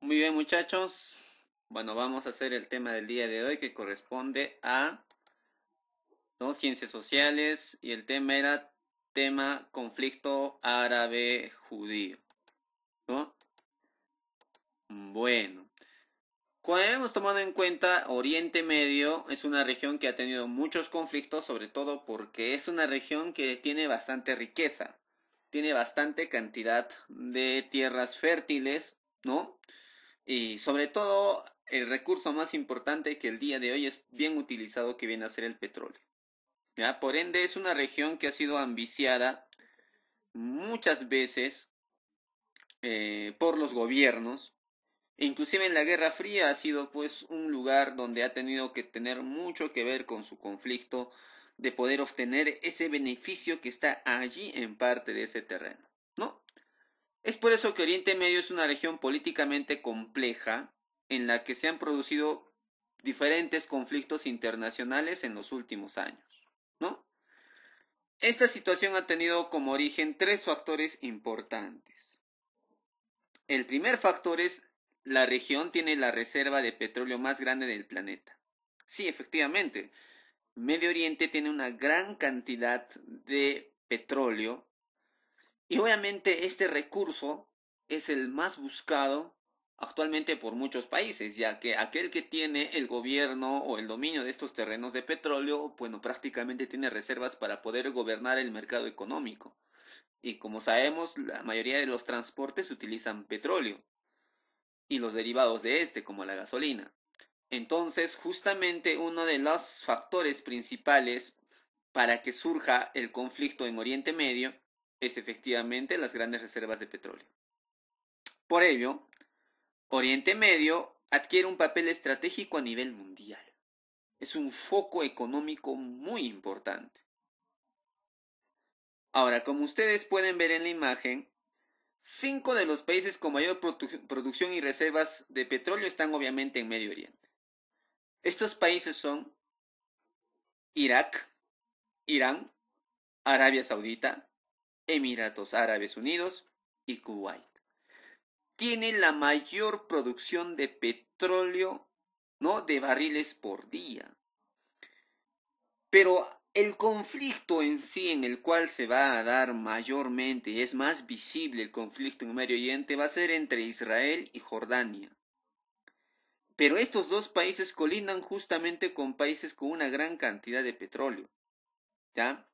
Muy bien, muchachos. Bueno, vamos a hacer el tema del día de hoy que corresponde a, ¿no?, ciencias sociales, y el tema era tema conflicto árabe-judío, ¿no? Bueno, como hemos tomado en cuenta, Oriente Medio es una región que ha tenido muchos conflictos, sobre todo porque es una región que tiene bastante riqueza, tiene bastante cantidad de tierras fértiles, ¿no? Y sobre todo, el recurso más importante que el día de hoy es bien utilizado, que viene a ser el petróleo. ¿Ya? Por ende, es una región que ha sido ambiciada muchas veces por los gobiernos. E inclusive en la Guerra Fría ha sido pues un lugar donde ha tenido que tener mucho que ver con su conflicto de poder obtener ese beneficio que está allí en parte de ese terreno, ¿no? Es por eso que Oriente Medio es una región políticamente compleja en la que se han producido diferentes conflictos internacionales en los últimos años, ¿no? Esta situación ha tenido como origen tres factores importantes. El primer factor es: la región tiene la reserva de petróleo más grande del planeta. Sí, efectivamente, Medio Oriente tiene una gran cantidad de petróleo. Y obviamente este recurso es el más buscado actualmente por muchos países, ya que aquel que tiene el gobierno o el dominio de estos terrenos de petróleo, bueno, prácticamente tiene reservas para poder gobernar el mercado económico. Y como sabemos, la mayoría de los transportes utilizan petróleo y los derivados de este, como la gasolina. Entonces, justamente uno de los factores principales para que surja el conflicto en Oriente Medio es efectivamente las grandes reservas de petróleo. Por ello, Oriente Medio adquiere un papel estratégico a nivel mundial. Es un foco económico muy importante. Ahora, como ustedes pueden ver en la imagen, 5 de los países con mayor producción y reservas de petróleo están obviamente en Medio Oriente. Estos países son Irak, Irán, Arabia Saudita, Emiratos Árabes Unidos y Kuwait. Tiene la mayor producción de petróleo, ¿no?, de barriles por día. Pero el conflicto en sí, en el cual se va a dar mayormente, es más visible el conflicto en Medio Oriente, va a ser entre Israel y Jordania. Pero estos dos países colindan justamente con países con una gran cantidad de petróleo, ¿ya?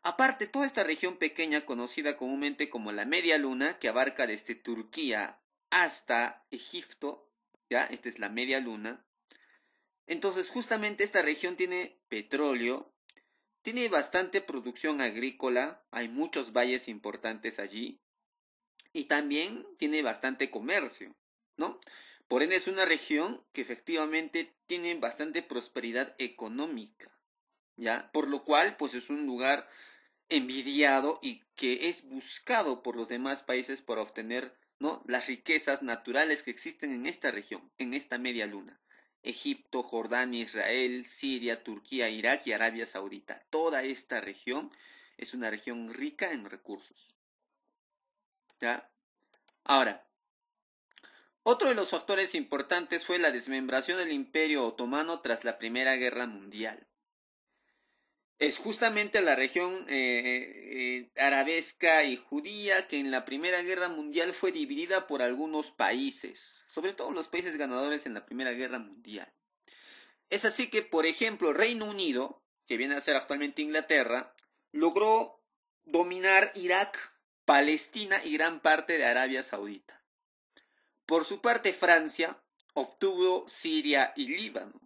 Aparte, toda esta región pequeña, conocida comúnmente como la Media Luna, que abarca desde Turquía hasta Egipto, ¿ya? Esta es la Media Luna. Entonces, justamente esta región tiene petróleo, tiene bastante producción agrícola, hay muchos valles importantes allí, y también tiene bastante comercio, ¿no? Por ende, es una región que efectivamente tiene bastante prosperidad económica, ¿ya? Por lo cual, pues es un lugar envidiado y que es buscado por los demás países para obtener, ¿no?, las riquezas naturales que existen en esta región, en esta media luna. Egipto, Jordania, Israel, Siria, Turquía, Irak y Arabia Saudita. Toda esta región es una región rica en recursos, ¿ya? Ahora, otro de los factores importantes fue la desmembración del Imperio Otomano tras la Primera Guerra Mundial. Es justamente la región arabesca y judía que en la Primera Guerra Mundial fue dividida por algunos países, sobre todo los países ganadores en la Primera Guerra Mundial. Es así que, por ejemplo, Reino Unido, que viene a ser actualmente Inglaterra, logró dominar Irak, Palestina y gran parte de Arabia Saudita. Por su parte, Francia obtuvo Siria y Líbano,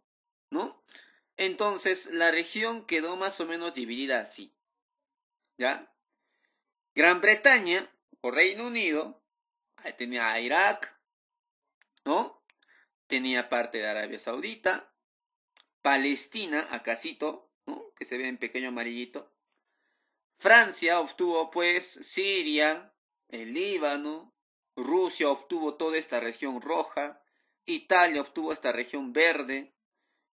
¿no? Entonces, la región quedó más o menos dividida así, ¿ya? Gran Bretaña o Reino Unido tenía a Irak, ¿no? Tenía parte de Arabia Saudita, Palestina, acasito, ¿no?, que se ve en pequeño amarillito. Francia obtuvo pues Siria, el Líbano, Rusia obtuvo toda esta región roja, Italia obtuvo esta región verde,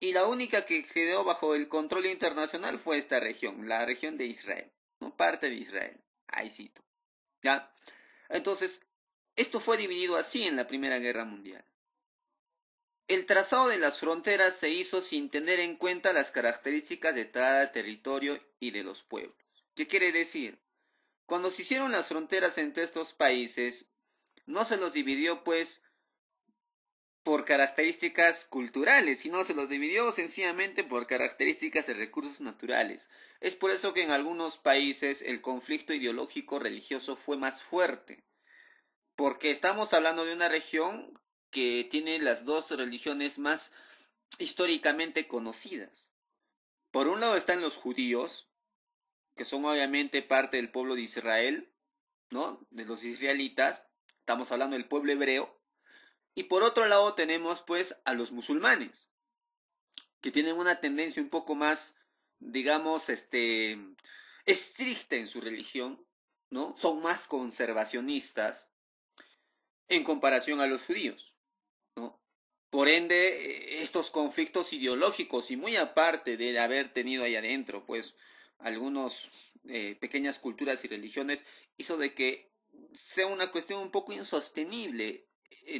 y la única que quedó bajo el control internacional fue esta región, la región de Israel, ¿no? Parte de Israel. Ahí cito, ¿ya? Entonces, esto fue dividido así en la Primera Guerra Mundial. El trazado de las fronteras se hizo sin tener en cuenta las características de cada territorio y de los pueblos. ¿Qué quiere decir? Cuando se hicieron las fronteras entre estos países, no se los dividió pues por características culturales, sino se los dividió sencillamente por características de recursos naturales. Es por eso que en algunos países el conflicto ideológico religioso fue más fuerte, porque estamos hablando de una región que tiene las dos religiones más históricamente conocidas. Por un lado están los judíos, que son obviamente parte del pueblo de Israel, ¿no? De los israelitas, estamos hablando del pueblo hebreo, y por otro lado tenemos pues a los musulmanes, que tienen una tendencia un poco más, digamos, estricta en su religión, ¿no? Son más conservacionistas en comparación a los judíos, ¿no? Por ende, estos conflictos ideológicos y muy aparte de haber tenido ahí adentro, pues, algunas pequeñas culturas y religiones, hizo de que sea una cuestión un poco insostenible,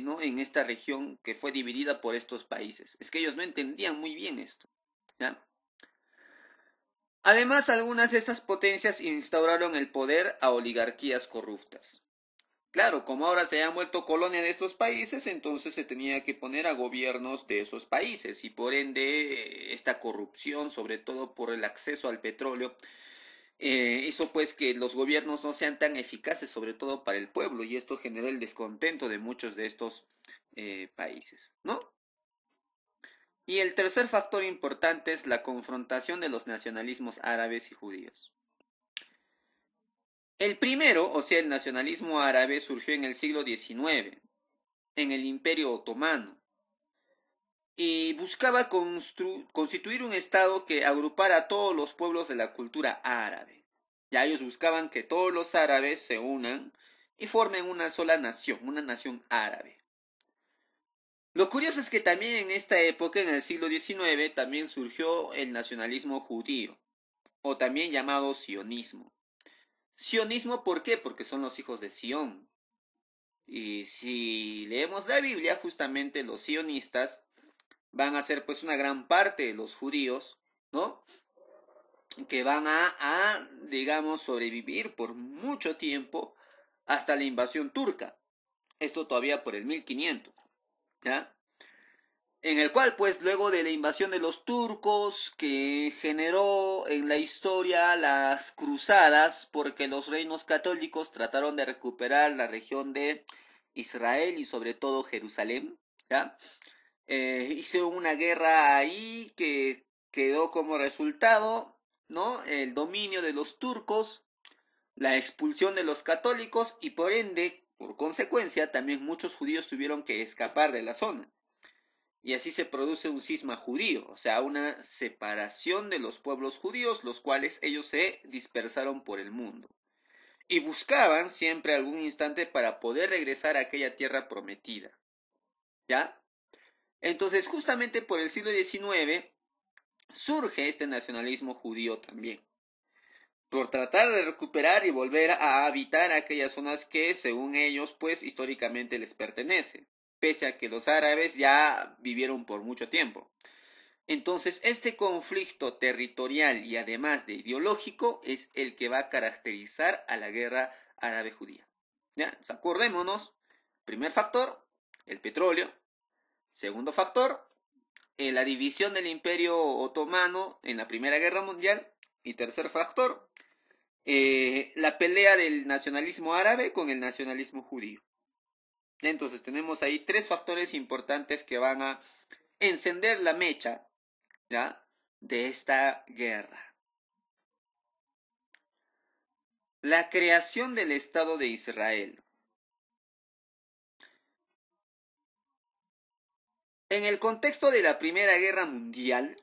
¿no? En esta región que fue dividida por estos países. Es que ellos no entendían muy bien esto, ¿ya? Además, algunas de estas potencias instauraron el poder a oligarquías corruptas. Claro, como ahora se han vuelto colonia de estos países, entonces se tenía que poner a gobiernos de esos países y por ende esta corrupción, sobre todo por el acceso al petróleo, hizo pues que los gobiernos no sean tan eficaces, sobre todo para el pueblo, y esto generó el descontento de muchos de estos países, ¿no? Y el tercer factor importante es la confrontación de los nacionalismos árabes y judíos. El primero, o sea, el nacionalismo árabe, surgió en el siglo XIX, en el Imperio Otomano, y buscaba constituir un estado que agrupara a todos los pueblos de la cultura árabe. Ya ellos buscaban que todos los árabes se unan y formen una sola nación, una nación árabe. Lo curioso es que también en esta época, en el siglo XIX, también surgió el nacionalismo judío, o también llamado sionismo. Sionismo, ¿por qué? Porque son los hijos de Sión. Y si leemos la Biblia, justamente los sionistas van a ser pues una gran parte de los judíos, ¿no? Que van digamos, sobrevivir por mucho tiempo hasta la invasión turca. Esto todavía por el 1500, ¿ya? En el cual, pues, luego de la invasión de los turcos, que generó en la historia las cruzadas, porque los reinos católicos trataron de recuperar la región de Israel y sobre todo Jerusalén, ¿ya? Hicieron una guerra ahí que quedó como resultado, ¿no? El dominio de los turcos, la expulsión de los católicos y por ende, por consecuencia, también muchos judíos tuvieron que escapar de la zona. Y así se produce un cisma judío, o sea, una separación de los pueblos judíos, los cuales ellos se dispersaron por el mundo. Y buscaban siempre algún instante para poder regresar a aquella tierra prometida. ¿Ya? Entonces, justamente por el siglo XIX surge este nacionalismo judío también, por tratar de recuperar y volver a habitar aquellas zonas que, según ellos, pues históricamente les pertenecen, pese a que los árabes ya vivieron por mucho tiempo. Entonces, este conflicto territorial y además de ideológico es el que va a caracterizar a la guerra árabe-judía. ¿Ya? Entonces, acordémonos, primer factor, el petróleo. Segundo factor, la división del Imperio Otomano en la Primera Guerra Mundial. Y tercer factor, la pelea del nacionalismo árabe con el nacionalismo judío. Entonces tenemos ahí tres factores importantes que van a encender la mecha, ¿ya?, de esta guerra. La creación del Estado de Israel. En el contexto de la Primera Guerra Mundial,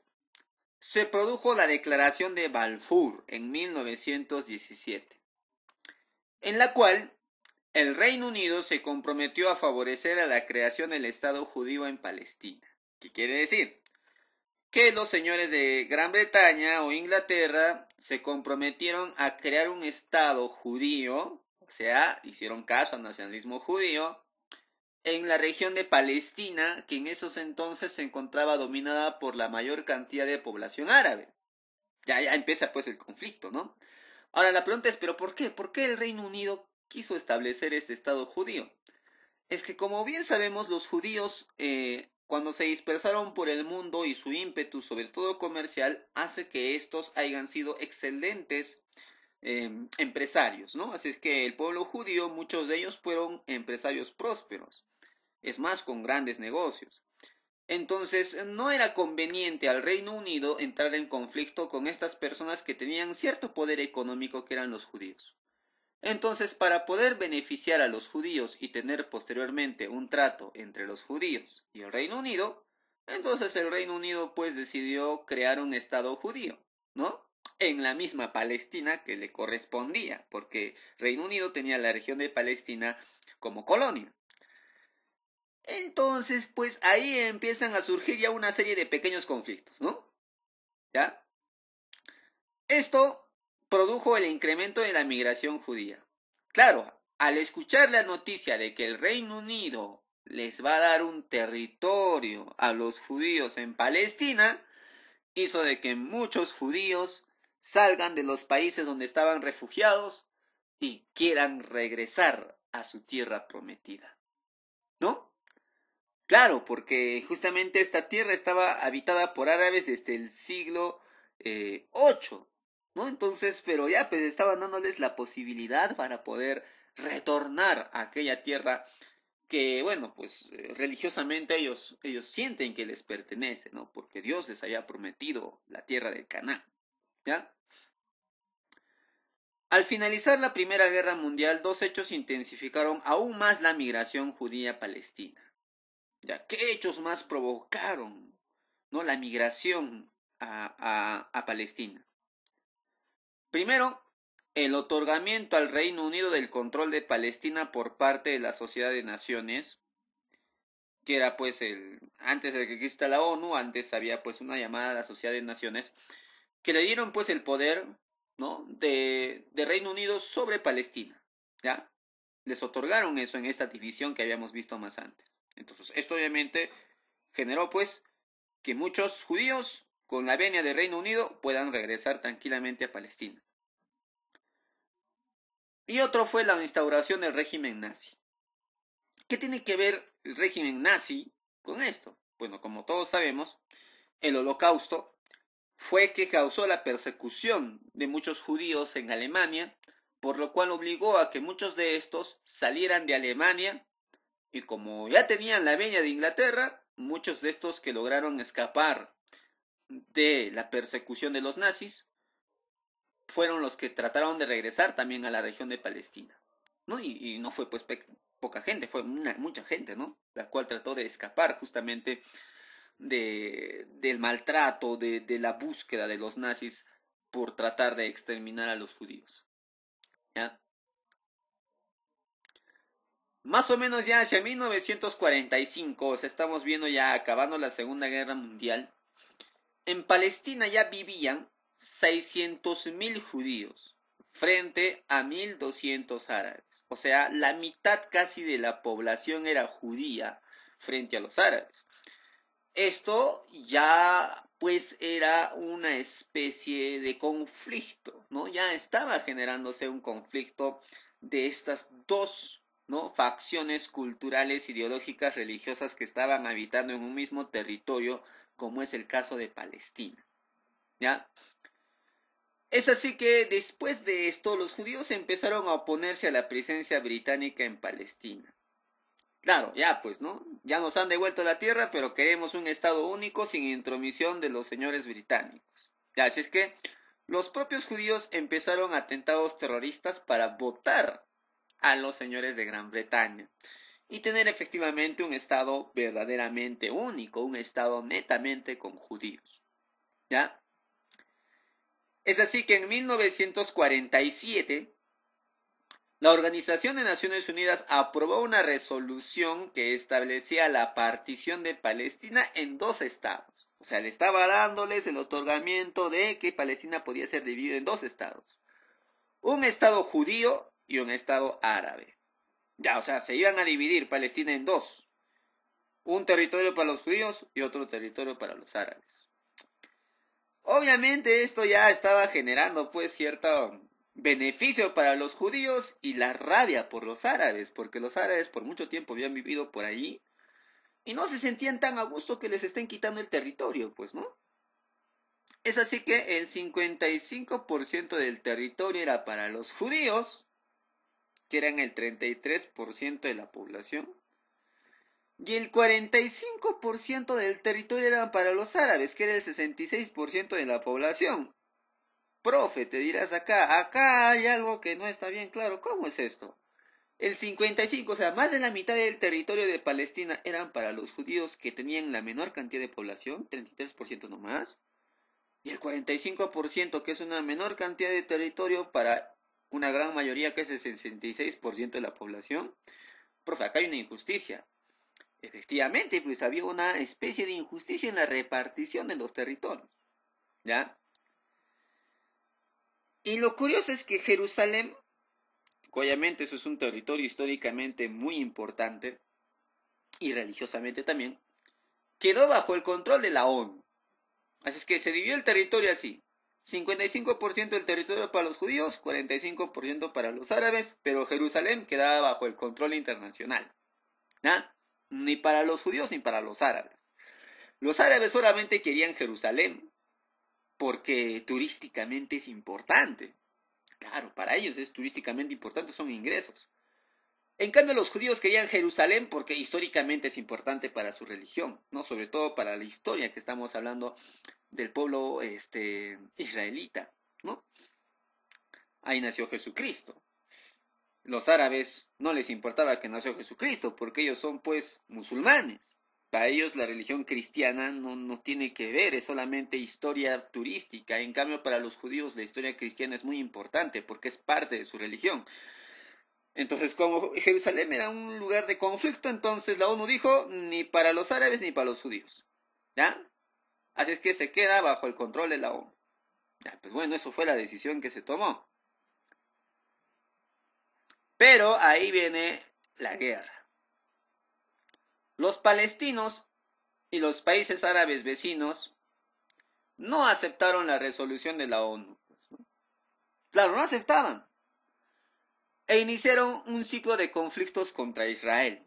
se produjo la Declaración de Balfour en 1917, en la cual el Reino Unido se comprometió a favorecer a la creación del Estado judío en Palestina. ¿Qué quiere decir? Que los señores de Gran Bretaña o Inglaterra se comprometieron a crear un Estado judío, o sea, hicieron caso al nacionalismo judío, en la región de Palestina, que en esos entonces se encontraba dominada por la mayor cantidad de población árabe. Ya empieza pues el conflicto, ¿no? Ahora la pregunta es, ¿pero por qué? ¿Por qué el Reino Unido quiso establecer este Estado judío? Es que como bien sabemos, los judíos, cuando se dispersaron por el mundo y su ímpetu, sobre todo comercial, hace que estos hayan sido excelentes empresarios, ¿no? Así es que el pueblo judío, muchos de ellos fueron empresarios prósperos, es más, con grandes negocios. Entonces, no era conveniente al Reino Unido entrar en conflicto con estas personas que tenían cierto poder económico que eran los judíos. Entonces, para poder beneficiar a los judíos y tener posteriormente un trato entre los judíos y el Reino Unido, entonces el Reino Unido pues decidió crear un Estado judío, ¿no? En la misma Palestina que le correspondía, porque Reino Unido tenía la región de Palestina como colonia. Entonces, pues ahí empiezan a surgir ya una serie de pequeños conflictos, ¿no? ¿Ya? Esto produjo el incremento de la migración judía. Claro, al escuchar la noticia de que el Reino Unido les va a dar un territorio a los judíos en Palestina, hizo de que muchos judíos salgan de los países donde estaban refugiados y quieran regresar a su tierra prometida, ¿no? Claro, porque justamente esta tierra estaba habitada por árabes desde el siglo VIII, ¿no? Entonces, pero ya pues estaban dándoles la posibilidad para poder retornar a aquella tierra que, bueno, pues religiosamente ellos sienten que les pertenece, ¿no? Porque Dios les había prometido la tierra del Canaán, ¿ya? Al finalizar la Primera Guerra Mundial, dos hechos intensificaron aún más la migración judía palestina. ¿Ya? ¿Qué hechos más provocaron, ¿no?, la migración a Palestina? Primero, el otorgamiento al Reino Unido del control de Palestina por parte de la Sociedad de Naciones, que era pues antes de que exista la ONU, antes había pues una llamada a la Sociedad de Naciones, que le dieron pues el poder, ¿no?, de Reino Unido sobre Palestina, ¿ya? Les otorgaron eso en esta división que habíamos visto más antes. Entonces, esto obviamente generó pues que muchos judíos con la venia del Reino Unido puedan regresar tranquilamente a Palestina. Y otro fue la instauración del régimen nazi. ¿Qué tiene que ver el régimen nazi con esto? Bueno, como todos sabemos, el Holocausto fue que causó la persecución de muchos judíos en Alemania, por lo cual obligó a que muchos de estos salieran de Alemania y como ya tenían la venia de Inglaterra, muchos de estos que lograron escapar de la persecución de los nazis fueron los que trataron de regresar también a la región de Palestina, ¿no? Y no fue pues poca gente, fue mucha gente, ¿no? La cual trató de escapar justamente del maltrato, de la búsqueda de los nazis por tratar de exterminar a los judíos, ¿ya? Más o menos ya hacia 1945, o sea, estamos viendo ya acabando la Segunda Guerra Mundial, en Palestina ya vivían 600.000 judíos frente a 1.200 árabes. O sea, la mitad casi de la población era judía frente a los árabes. Esto ya pues era una especie de conflicto, ¿no? Ya estaba generándose un conflicto de estas dos, ¿no?, facciones culturales, ideológicas, religiosas que estaban habitando en un mismo territorio, como es el caso de Palestina, ¿ya? Es así que después de esto los judíos empezaron a oponerse a la presencia británica en Palestina. Claro, ya pues, ¿no? Ya nos han devuelto la tierra, pero queremos un estado único sin intromisión de los señores británicos. Ya, así es que los propios judíos empezaron atentados terroristas para votar a los señores de Gran Bretaña y tener efectivamente un estado verdaderamente único, un estado netamente con judíos, ¿ya? Es así que en 1947 la Organización de Naciones Unidas aprobó una resolución que establecía la partición de Palestina en dos estados. O sea, le estaba dándoles el otorgamiento de que Palestina podía ser dividida en dos estados. Un estado judío y un estado árabe. Ya, o sea, se iban a dividir Palestina en dos. Un territorio para los judíos y otro territorio para los árabes. Obviamente esto ya estaba generando pues cierto beneficio para los judíos y la rabia por los árabes, porque los árabes por mucho tiempo habían vivido por allí y no se sentían tan a gusto que les estén quitando el territorio, pues, ¿no? Es así que el 55% del territorio era para los judíos, que eran el 33% de la población, y el 45% del territorio era para los árabes, que era el 66% de la población. Profe, te dirás acá hay algo que no está bien claro. ¿Cómo es esto? El 55, o sea, más de la mitad del territorio de Palestina eran para los judíos que tenían la menor cantidad de población, 33% nomás, y el 45%, que es una menor cantidad de territorio para una gran mayoría, que es el 66% de la población. Profe, acá hay una injusticia. Efectivamente, pues había una especie de injusticia en la repartición de los territorios, ¿ya? Y lo curioso es que Jerusalén, obviamente eso es un territorio históricamente muy importante y religiosamente también, quedó bajo el control de la ONU. Así es que se dividió el territorio así. 55% del territorio para los judíos, 45% para los árabes, pero Jerusalén quedaba bajo el control internacional. ¿Ah? Ni para los judíos ni para los árabes. Los árabes solamente querían Jerusalén porque turísticamente es importante. Claro, para ellos es turísticamente importante, son ingresos. En cambio, los judíos querían Jerusalén porque históricamente es importante para su religión, ¿no? Sobre todo para la historia que estamos hablando del pueblo israelita, ¿no? Ahí nació Jesucristo. Los árabes no les importaba que nació Jesucristo porque ellos son pues musulmanes. Para ellos la religión cristiana no tiene que ver, es solamente historia turística. En cambio, para los judíos la historia cristiana es muy importante porque es parte de su religión. Entonces, como Jerusalén era un lugar de conflicto, entonces la ONU dijo ni para los árabes ni para los judíos. ¿Ya? Así es que se queda bajo el control de la ONU. Ya, pues bueno, eso fue la decisión que se tomó. Pero ahí viene la guerra. Los palestinos y los países árabes vecinos no aceptaron la resolución de la ONU. Claro, no aceptaban. E iniciaron un ciclo de conflictos contra Israel,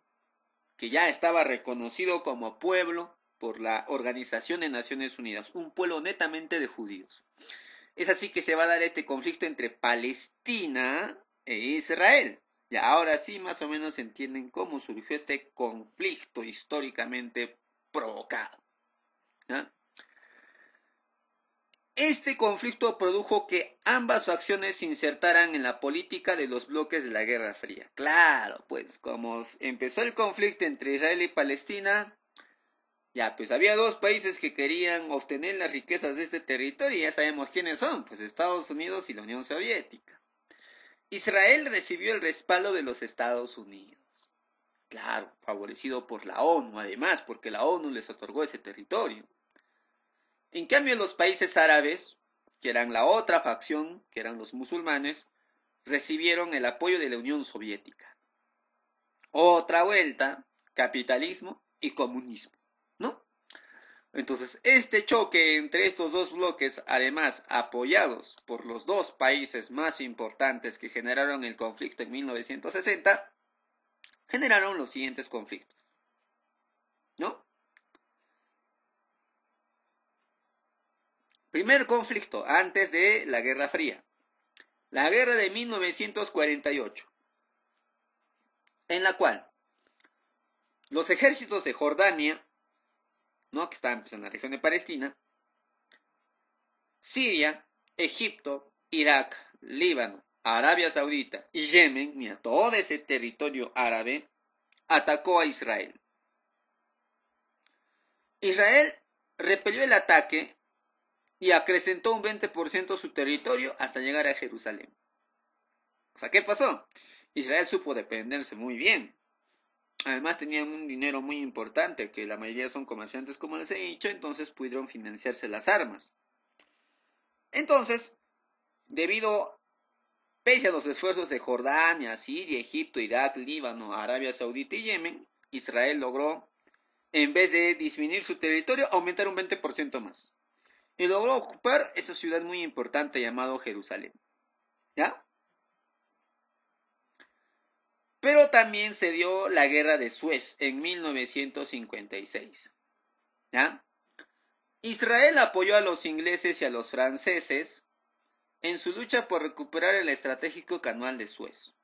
que ya estaba reconocido como pueblo por la Organización de Naciones Unidas, un pueblo netamente de judíos. Es así que se va a dar este conflicto entre Palestina e Israel. Y ahora sí más o menos entienden cómo surgió este conflicto históricamente provocado. ¿Ya? Este conflicto produjo que ambas facciones se insertaran en la política de los bloques de la Guerra Fría. Claro, pues como empezó el conflicto entre Israel y Palestina, ya pues había dos países que querían obtener las riquezas de este territorio y ya sabemos quiénes son, pues Estados Unidos y la Unión Soviética. Israel recibió el respaldo de los Estados Unidos. Claro, favorecido por la ONU, además, porque la ONU les otorgó ese territorio. En cambio, los países árabes, que eran la otra facción, que eran los musulmanes, recibieron el apoyo de la Unión Soviética. Otra vuelta, capitalismo y comunismo, ¿no? Entonces, este choque entre estos dos bloques, además apoyados por los dos países más importantes que generaron el conflicto en 1960, generaron los siguientes conflictos, ¿no? Primer conflicto, antes de la Guerra Fría. La guerra de 1948, en la cual los ejércitos de Jordania, ¿no? Que estaban pues, en la región de Palestina, Siria, Egipto, Irak, Líbano, Arabia Saudita y Yemen, mira, todo ese territorio árabe, atacó a Israel. Israel repelió el ataque y acrecentó un 20% su territorio hasta llegar a Jerusalén. O sea, ¿qué pasó? Israel supo defenderse muy bien. Además tenían un dinero muy importante, que la mayoría son comerciantes, como les he dicho, entonces pudieron financiarse las armas. Entonces, debido Pese a los esfuerzos de Jordania, Siria, Egipto, Irak, Líbano, Arabia Saudita y Yemen, Israel logró, en vez de disminuir su territorio, aumentar un 20% más. Y logró ocupar esa ciudad muy importante llamada Jerusalén. ¿Ya? Pero también se dio la guerra de Suez en 1956. ¿Ya? Israel apoyó a los ingleses y a los franceses en su lucha por recuperar el estratégico canal de Suez.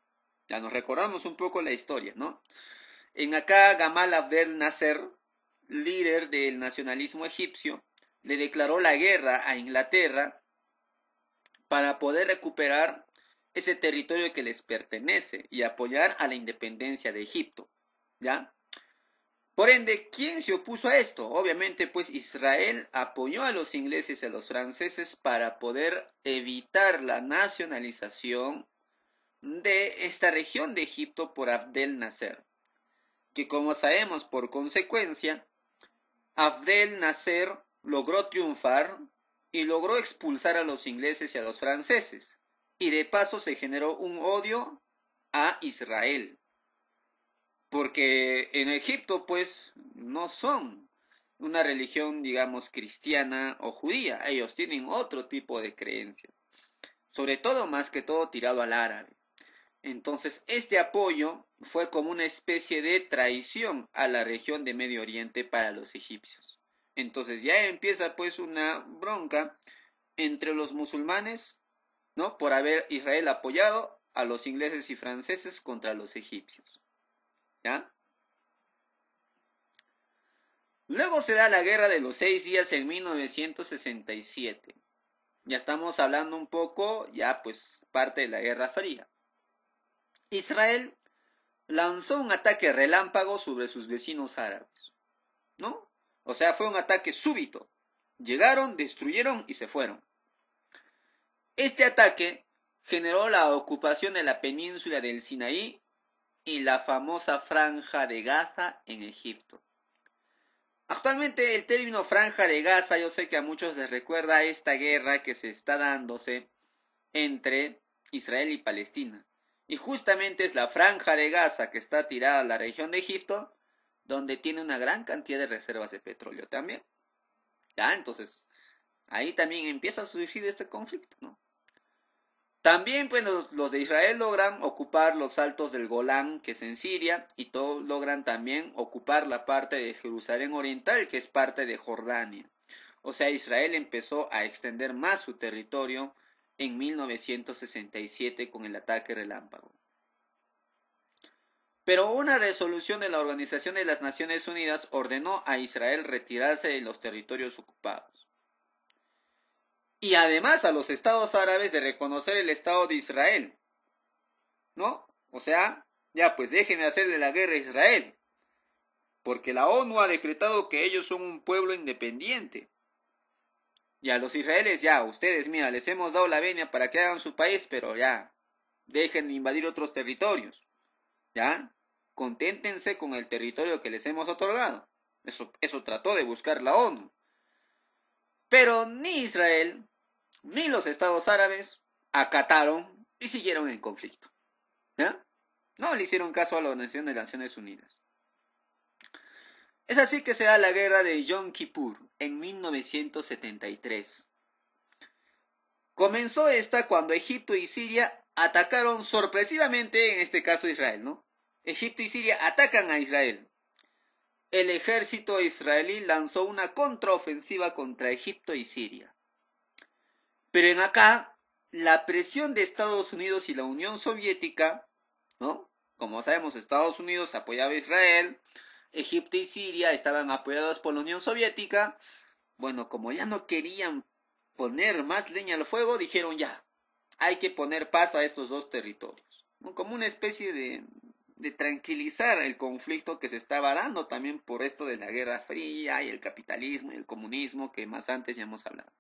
Ya nos recordamos un poco la historia, ¿no? En acá Gamal Abdel Nasser, líder del nacionalismo egipcio, le declaró la guerra a Inglaterra para poder recuperar ese territorio que les pertenece y apoyar a la independencia de Egipto, ¿ya? Por ende, ¿quién se opuso a esto? Obviamente, pues Israel apoyó a los ingleses y a los franceses para poder evitar la nacionalización de esta región de Egipto por Abdel Nasser, que como sabemos por consecuencia, Abdel Nasser logró triunfar y logró expulsar a los ingleses y a los franceses, y de paso se generó un odio a Israel, porque en Egipto pues no son una religión digamos cristiana o judía, ellos tienen otro tipo de creencias, sobre todo más que todo tirado al árabe. Entonces, este apoyo fue como una especie de traición a la región de Medio Oriente para los egipcios. Entonces ya empieza pues una bronca entre los musulmanes, ¿no? Por haber Israel apoyado a los ingleses y franceses contra los egipcios. ¿Ya? Luego se da la Guerra de los 6 días en 1967. Ya estamos hablando un poco, ya pues parte de la Guerra Fría. Israel lanzó un ataque relámpago sobre sus vecinos árabes, ¿no? O sea, fue un ataque súbito. Llegaron, destruyeron y se fueron. Este ataque generó la ocupación de la península del Sinaí y la famosa Franja de Gaza en Egipto. Actualmente el término Franja de Gaza yo sé que a muchos les recuerda a esta guerra que se está dándose entre Israel y Palestina. Y justamente es la Franja de Gaza que está tirada a la región de Egipto, donde tiene una gran cantidad de reservas de petróleo también. Ya, entonces, ahí también empieza a surgir este conflicto, ¿no? También, pues, los de Israel logran ocupar los altos del Golán, que es en Siria, y todos logran también ocupar la parte de Jerusalén Oriental, que es parte de Jordania. O sea, Israel empezó a extender más su territorio en 1967 con el ataque relámpago. Pero una resolución de la Organización de las Naciones Unidas ordenó a Israel retirarse de los territorios ocupados. Y además a los estados árabes de reconocer el Estado de Israel, ¿no? O sea, ya pues dejen de hacerle la guerra a Israel, porque la ONU ha decretado que ellos son un pueblo independiente. Y a los israelíes, ya, ustedes, mira, les hemos dado la venia para que hagan su país, pero ya, dejen de invadir otros territorios, ¿ya? Conténtense con el territorio que les hemos otorgado. Eso trató de buscar la ONU. Pero ni Israel ni los estados árabes acataron y siguieron en conflicto. ¿Ya? No le hicieron caso a la Organización de Naciones Unidas. Es así que se da la guerra de Yom Kippur en 1973. Comenzó esta cuando Egipto y Siria atacaron sorpresivamente, en este caso Israel, ¿no? Egipto y Siria atacan a Israel. El ejército israelí lanzó una contraofensiva contra Egipto y Siria. Pero en acá, la presión de Estados Unidos y la Unión Soviética, ¿no? Como sabemos, Estados Unidos apoyaba a Israel, Egipto y Siria estaban apoyados por la Unión Soviética. Bueno, como ya no querían poner más leña al fuego, dijeron ya, hay que poner paz a estos dos territorios, ¿no? Como una especie de tranquilizar el conflicto que se estaba dando también por esto de la Guerra Fría y el capitalismo y el comunismo que más antes ya hemos hablado.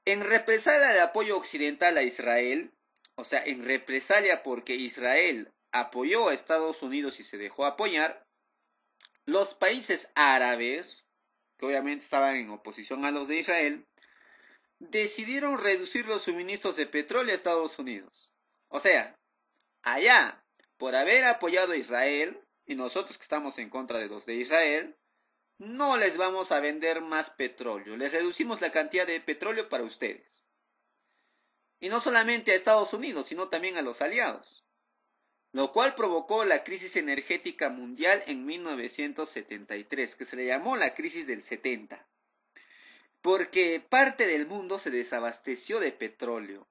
En represalia del apoyo occidental a Israel, o sea, en represalia porque Israel apoyó a Estados Unidos y se dejó apoyar, los países árabes, que obviamente estaban en oposición a los de Israel, decidieron reducir los suministros de petróleo a Estados Unidos. O sea, allá, por haber apoyado a Israel, y nosotros que estamos en contra de los de Israel, no les vamos a vender más petróleo. Les reducimos la cantidad de petróleo para ustedes. Y no solamente a Estados Unidos, sino también a los aliados. Lo cual provocó la crisis energética mundial en 1973, que se le llamó la crisis del 70. Porque parte del mundo se desabasteció de petróleo.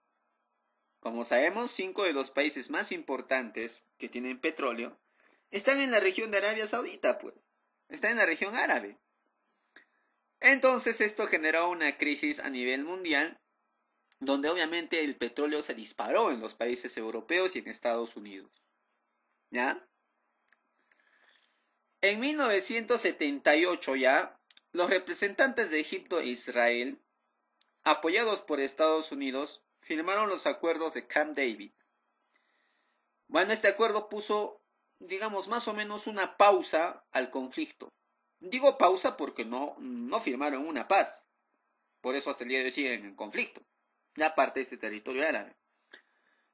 Como sabemos, 5 de los países más importantes que tienen petróleo están en la región de Arabia Saudita, pues. Están en la región árabe. Entonces esto generó una crisis a nivel mundial, donde obviamente el petróleo se disparó en los países europeos y en Estados Unidos. ¿Ya? En 1978 ya, los representantes de Egipto e Israel, apoyados por Estados Unidos, firmaron los acuerdos de Camp David. Bueno, este acuerdo puso, digamos, más o menos una pausa al conflicto. Digo pausa porque no firmaron una paz. Por eso hasta el día de hoy siguen en conflicto. Ya parte de este territorio árabe.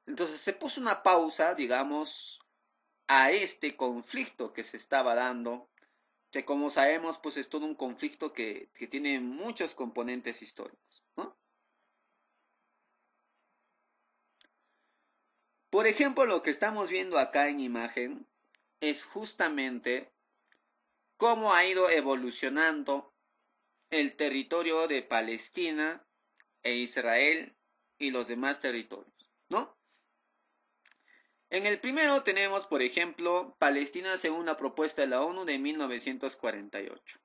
Entonces se puso una pausa, digamos, a este conflicto que se estaba dando, que como sabemos, pues es todo un conflicto que tiene muchos componentes históricos, ¿no? Por ejemplo, lo que estamos viendo acá en imagen es justamente cómo ha ido evolucionando el territorio de Palestina e Israel y los demás territorios, ¿no? En el primero tenemos, por ejemplo, Palestina según la propuesta de la ONU de 1948,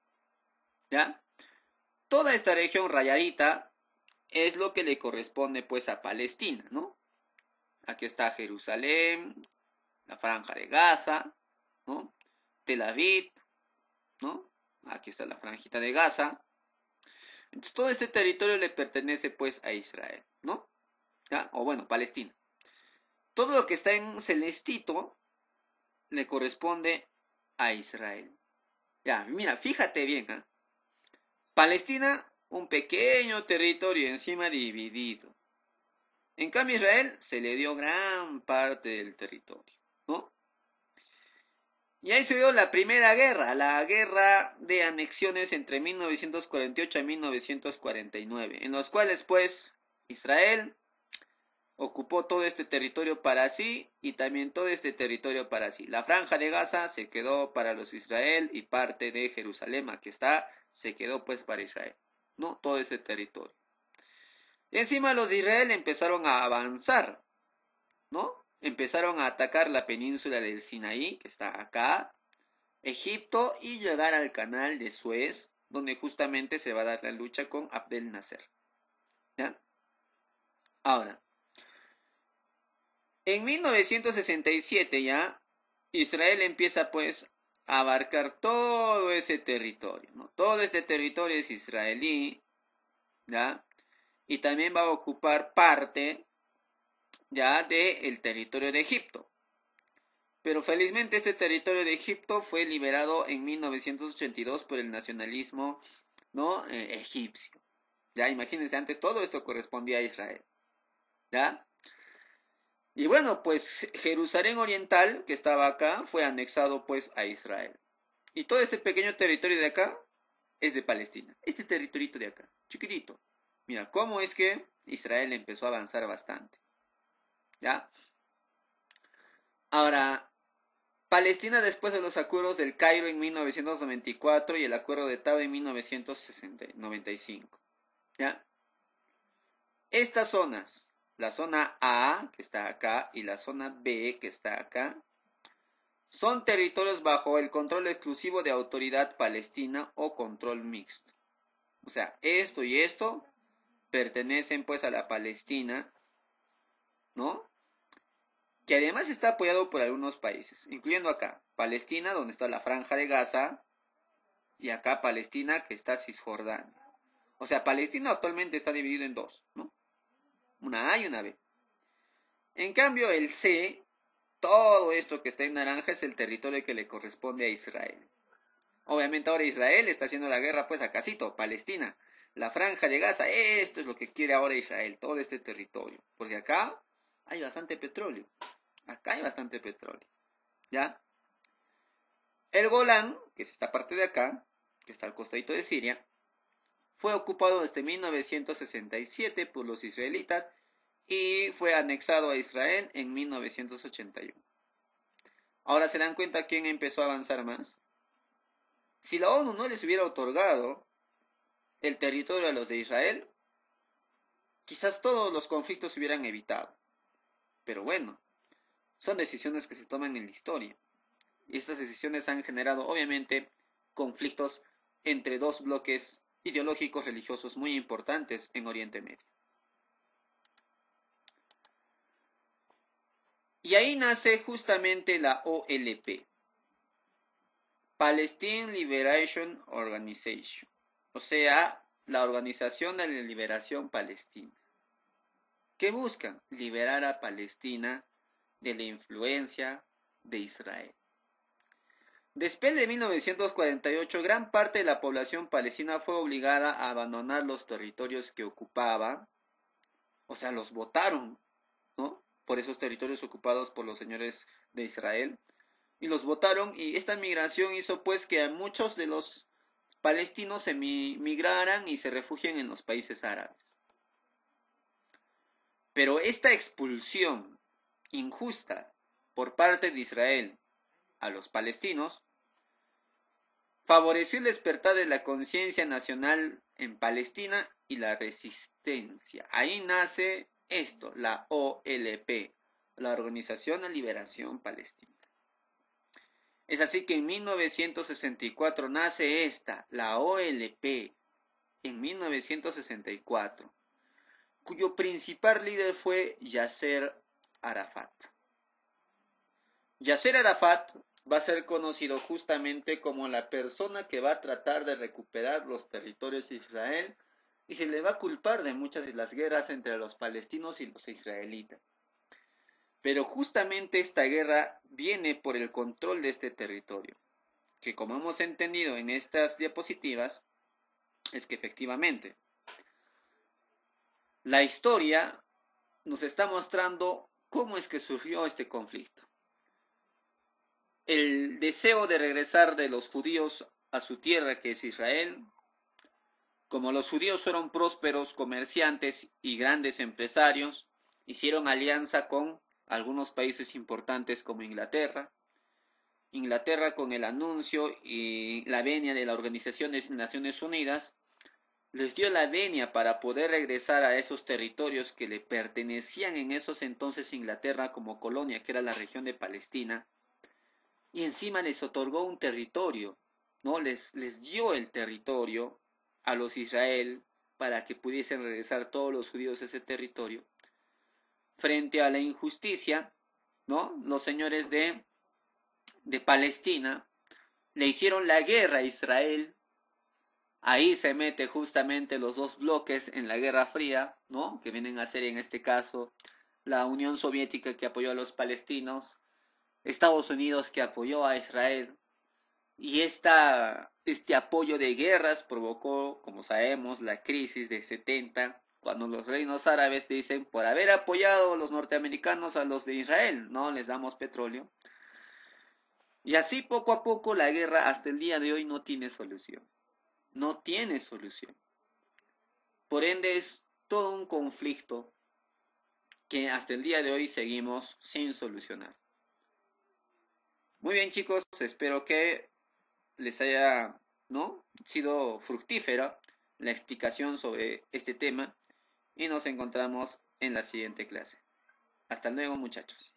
¿ya? Toda esta región rayadita es lo que le corresponde pues a Palestina, ¿no? Aquí está Jerusalén, la Franja de Gaza, ¿no? Tel Aviv, ¿no? Aquí está la franjita de Gaza. Entonces todo este territorio le pertenece pues a Israel, ¿no? ¿Ya? O bueno, Palestina. Todo lo que está en celestito le corresponde a Israel. Ya, mira, fíjate bien, ¿eh? Palestina, un pequeño territorio encima dividido. En cambio, Israel se le dio gran parte del territorio, ¿no? Y ahí se dio la primera guerra, la guerra de anexiones entre 1948 y 1949, en los cuales, pues, Israel ocupó todo este territorio para sí y también todo este territorio para sí. La franja de Gaza se quedó para los Israel y parte de Jerusalén, aquí está, se quedó pues para Israel, ¿no? Todo ese territorio. Y encima los de Israel empezaron a avanzar, ¿no? Empezaron a atacar la península del Sinaí, que está acá, Egipto, y llegar al canal de Suez, donde justamente se va a dar la lucha con Abdel Nasser. ¿Ya? Ahora, en 1967 ya, Israel empieza pues a abarcar todo ese territorio, ¿no? Todo este territorio es israelí, ¿ya? Y también va a ocupar parte ya del territorio de Egipto. Pero felizmente este territorio de Egipto fue liberado en 1982 por el nacionalismo, ¿no? Egipcio. Ya, imagínense, antes todo esto correspondía a Israel. ¿Ya? Y bueno, pues Jerusalén Oriental, que estaba acá, fue anexado pues a Israel. Y todo este pequeño territorio de acá es de Palestina. Este territorito de acá, chiquitito. Mira, cómo es que Israel empezó a avanzar bastante. ¿Ya? Ahora, Palestina después de los acuerdos del Cairo en 1994 y el acuerdo de Taba en 1995. ¿Ya? Estas zonas, la zona A, que está acá, y la zona B, que está acá, son territorios bajo el control exclusivo de autoridad palestina o control mixto. O sea, esto y esto pertenecen pues a la Palestina, ¿no? Que además está apoyado por algunos países, incluyendo acá, Palestina, donde está la Franja de Gaza, y acá Palestina, que está Cisjordania. O sea, Palestina actualmente está dividido en dos, ¿no? Una A y una B. En cambio, el C, todo esto que está en naranja es el territorio que le corresponde a Israel. Obviamente ahora Israel está haciendo la guerra pues a casito, Palestina. la franja de Gaza, esto es lo que quiere ahora Israel, todo este territorio, porque acá hay bastante petróleo, ¿ya? El Golán, que es esta parte de acá, que está al costadito de Siria, fue ocupado desde 1967 por los israelitas y fue anexado a Israel en 1981. Ahora se dan cuenta quién empezó a avanzar más. Si la ONU no les hubiera otorgado el territorio a los de Israel, quizás todos los conflictos se hubieran evitado. Pero bueno, son decisiones que se toman en la historia. Y estas decisiones han generado, obviamente, conflictos entre dos bloques ideológicos religiosos muy importantes en Oriente Medio. Y ahí nace justamente la OLP, Palestine Liberation Organization, o sea, la Organización de la Liberación Palestina. ¿Qué buscan? Liberar a Palestina de la influencia de Israel. Después de 1948, gran parte de la población palestina fue obligada a abandonar los territorios que ocupaba, o sea, los votaron, ¿no? Por esos territorios ocupados por los señores de Israel, y los votaron, y esta migración hizo pues que muchos de los palestinos se migraran y se refugien en los países árabes. Pero esta expulsión injusta por parte de Israel a los palestinos favoreció el despertar de la conciencia nacional en Palestina y la resistencia. Ahí nace esto, la OLP, la Organización de Liberación Palestina. Es así que en 1964 nace esta, la OLP, en 1964, cuyo principal líder fue Yasser Arafat. Yasser Arafat va a ser conocido justamente como la persona que va a tratar de recuperar los territorios de Israel y se le va a culpar de muchas de las guerras entre los palestinos y los israelitas. Pero justamente esta guerra viene por el control de este territorio, que como hemos entendido en estas diapositivas, es que efectivamente la historia nos está mostrando cómo es que surgió este conflicto. El deseo de regresar de los judíos a su tierra, que es Israel. Como los judíos fueron prósperos comerciantes y grandes empresarios, hicieron alianza con algunos países importantes como Inglaterra. Inglaterra, con el anuncio y la venia de la Organización de Naciones Unidas, les dio la venia para poder regresar a esos territorios que le pertenecían en esos entonces a Inglaterra como colonia, que era la región de Palestina, y encima les otorgó un territorio, ¿no? Les dio el territorio a los Israel para que pudiesen regresar todos los judíos a ese territorio. Frente a la injusticia, ¿no? Los señores de Palestina le hicieron la guerra a Israel. Ahí se mete justamente los dos bloques en la Guerra Fría, ¿no? Que vienen a ser en este caso la Unión Soviética, que apoyó a los palestinos, Estados Unidos, que apoyó a Israel, y este apoyo de guerras provocó, como sabemos, la crisis de 70, cuando los reinos árabes dicen, por haber apoyado a los norteamericanos a los de Israel, no les damos petróleo. Y así poco a poco la guerra hasta el día de hoy no tiene solución. No tiene solución. Por ende es todo un conflicto que hasta el día de hoy seguimos sin solucionar. Muy bien, chicos, espero que les haya, ¿no?, sido fructífera la explicación sobre este tema y nos encontramos en la siguiente clase. Hasta luego, muchachos.